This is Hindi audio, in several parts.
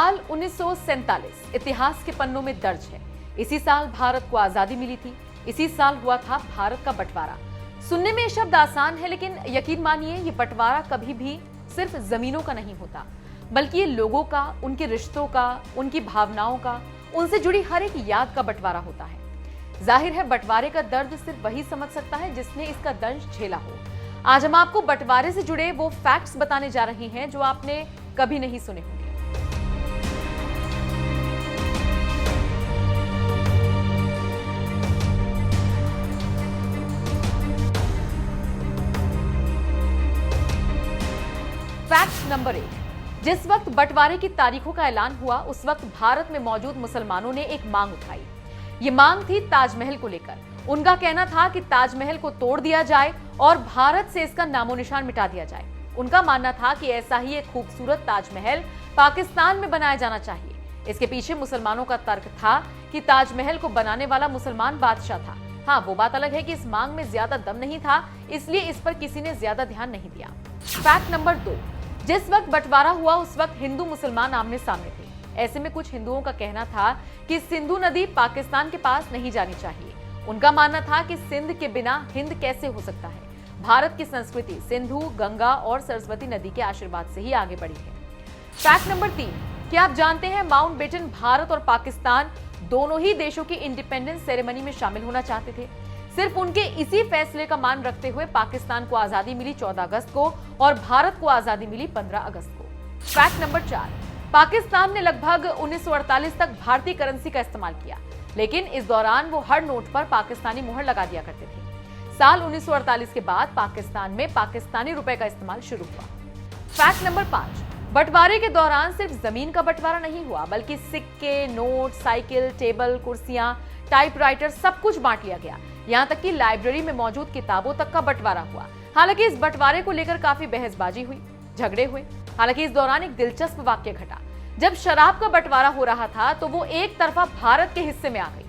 साल 1947 इतिहास के पन्नों में दर्ज है। इसी साल भारत को आजादी मिली थी। इसी साल हुआ था भारत का बंटवारा। सुनने में ये शब्द आसान है, लेकिन यकीन मानिए ये बंटवारा कभी भी सिर्फ जमीनों का नहीं होता, बल्कि ये लोगों का, उनके रिश्तों का, उनकी भावनाओं का, उनसे जुड़ी हर एक याद का बंटवारा होता है। जाहिर है बंटवारे का दर्द सिर्फ वही समझ सकता है जिसने इसका दंश झेला हो। आज हम आपको बंटवारे से जुड़े वो फैक्ट्स बताने जा रहे हैं जो आपने कभी नहीं सुने होंगे। फैक्ट नंबर 1, जिस वक्त बंटवारे की तारीखों का ऐलान हुआ उस वक्त भारत में मौजूद मुसलमानों ने एक मांग उठाई। ये मांग थी ताजमहल को लेकर। उनका कहना था कि ताजमहल को तोड़ दिया जाए और भारत से इसका नामो निशान मिटा दिया जाए। उनका मानना था कि ऐसा ही एक खूबसूरत ताजमहल पाकिस्तान में बनाया जाना चाहिए। इसके पीछे मुसलमानों का तर्क था कि ताजमहल को बनाने वाला मुसलमान बादशाह था। हाँ, वो बात अलग है कि इस मांग में ज्यादा दम नहीं था, इसलिए इस पर किसी ने ज्यादा ध्यान नहीं दिया। फैक्ट नंबर 2, जिस वक्त बंटवारा हुआ उस वक्त हिंदू मुसलमान आमने सामने थे। ऐसे में कुछ हिंदुओं का कहना था कि सिंधु नदी पाकिस्तान के पास नहीं जानी चाहिए। उनका मानना था कि सिंध के बिना हिंद कैसे हो सकता है। भारत की संस्कृति सिंधु, गंगा और सरस्वती नदी के आशीर्वाद से ही आगे बढ़ी है। फैक्ट नंबर 3, क्या आप जानते हैं माउंटबेटन भारत और पाकिस्तान दोनों ही देशों की इंडिपेंडेंस सेरेमनी में शामिल होना चाहते थे। सिर्फ उनके इसी फैसले का मान रखते हुए पाकिस्तान को आजादी मिली 14 अगस्त को और भारत को आजादी मिली 15 अगस्त को। फैक्ट नंबर 4, पाकिस्तान ने लगभग 1948 तक भारतीय करेंसी का इस्तेमाल किया, लेकिन इस दौरान वो हर नोट पर पाकिस्तानी मुहर लगा दिया करते थे। साल 1948 के बाद पाकिस्तान में पाकिस्तानी रुपए का इस्तेमाल शुरू हुआ। फैक्ट नंबर 5, बंटवारे के दौरान सिर्फ जमीन का बंटवारा नहीं हुआ, बल्कि सिक्के, नोट, साइकिल, टेबल, कुर्सियां, टाइपराइटर सब कुछ बांट लिया गया। यहाँ तक कि लाइब्रेरी में मौजूद किताबों तक का बंटवारा हुआ। हालांकि इस बंटवारे को लेकर काफी बहसबाजी हुई, झगड़े हुए। हालांकि इस दौरान एक दिलचस्प वाक्य घटा। जब शराब का बंटवारा हो रहा था तो वो एक तरफा भारत के हिस्से में आ गई।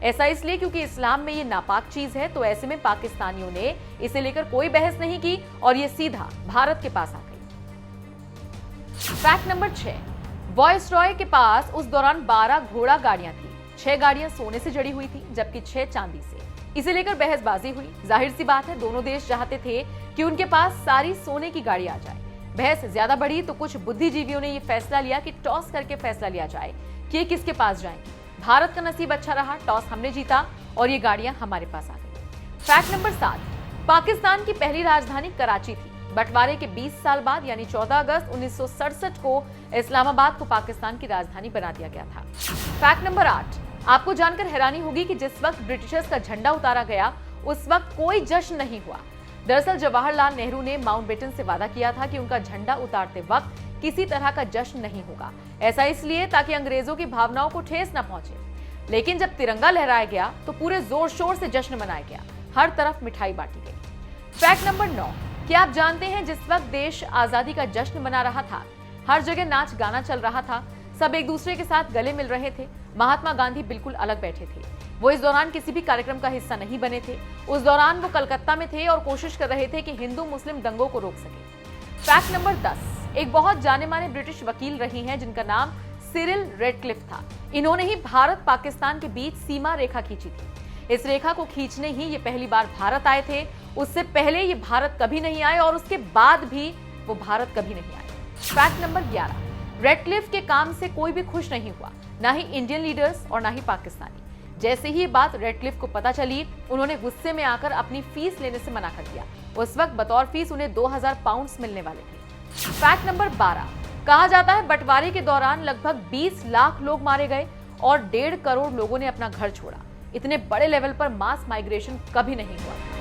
ऐसा इसलिए क्योंकि इस्लाम में ये नापाक चीज है, तो ऐसे में पाकिस्तानियों ने इसे लेकर कोई बहस नहीं की और ये सीधा भारत के पास आ गई। फैक्ट नंबर 6, वॉयसरॉय के पास उस दौरान 12 घोड़ा गाड़ियां थी। 6 गाड़ियां सोने से जड़ी हुई थी जबकि 6 चांदी से। इसे लेकर बहसबाजी हुई। जाहिर सी बात है दोनों देश चाहते थे कि उनके पास सारी सोने की गाड़ी आ जाए। बहस ज्यादा बढ़ी तो कुछ बुद्धिजीवियों ने यह फैसला लिया कि टॉस करके फैसला लिया जाए कि किसके पास जाएंगे। भारत का नसीब अच्छा रहा, टॉस हमने जीता और ये गाड़ियां हमारे पास आ गई। फैक्ट नंबर 7, पाकिस्तान की पहली राजधानी कराची थी। बंटवारे के 20 साल बाद यानी 14 अगस्त 1967 को इस्लामाबाद को पाकिस्तान की राजधानी बना दिया गया था। फैक्ट नंबर 8, आपको जानकर हैरानी होगी कि जिस वक्त ब्रिटिशर्स का झंडा उतारा गया उस वक्त कोई जश्न नहीं हुआ। दरअसल जवाहरलाल नेहरू ने माउंटबेटन से वादा किया था कि उनका झंडा उतारते वक्त किसी तरह का जश्न नहीं होगा। ऐसा इसलिए ताकि अंग्रेजों की भावनाओं को ठेस न पहुंचे। लेकिन जब तिरंगा लहराया गया तो पूरे जोर शोर से जश्न मनाया गया। हर तरफ मिठाई बांटी गई। फैक्ट नंबर 9, क्या आप जानते हैं जिस वक्त देश आजादी का जश्न मना रहा था हर जगह नाच गाना चल रहा था, सब एक दूसरे के साथ गले मिल रहे थे। महात्मा गांधी बिल्कुल अलग बैठे थे। वो इस दौरान किसी भी कार्यक्रम का हिस्सा नहीं बने थे। उस दौरान वो कलकत्ता में थे और कोशिश कर रहे थे कि हिंदू मुस्लिम दंगों को रोक सके। फैक्ट नंबर 10, एक बहुत जाने माने ब्रिटिश वकील रही हैं जिनका नाम सिरिल रेडक्लिफ था। इन्होंने ही भारत पाकिस्तान के बीच सीमा रेखा खींची थी। इस रेखा को खींचने ही ये पहली बार भारत आए थे। उससे पहले ये भारत कभी नहीं आए और उसके बाद भी वो भारत कभी नहीं आए। फैक्ट नंबर 11, रेडक्लिफ के काम से कोई भी खुश नहीं हुआ, ना ही इंडियन लीडर्स और ना ही पाकिस्तानी। जैसे ही ये बात रेडक्लिफ को पता चली, उन्होंने गुस्से में आकर अपनी फीस लेने से मना कर दिया। उस वक्त बतौर फीस उन्हें 2000 पाउंड्स मिलने वाले थे। फैक्ट नंबर 12, कहा जाता है बंटवारे के दौरान लगभग 20 लाख लोग मारे गए और 1.5 करोड़ लोगों ने अपना घर छोड़ा। इतने बड़े लेवल पर मास माइग्रेशन कभी नहीं हुआ।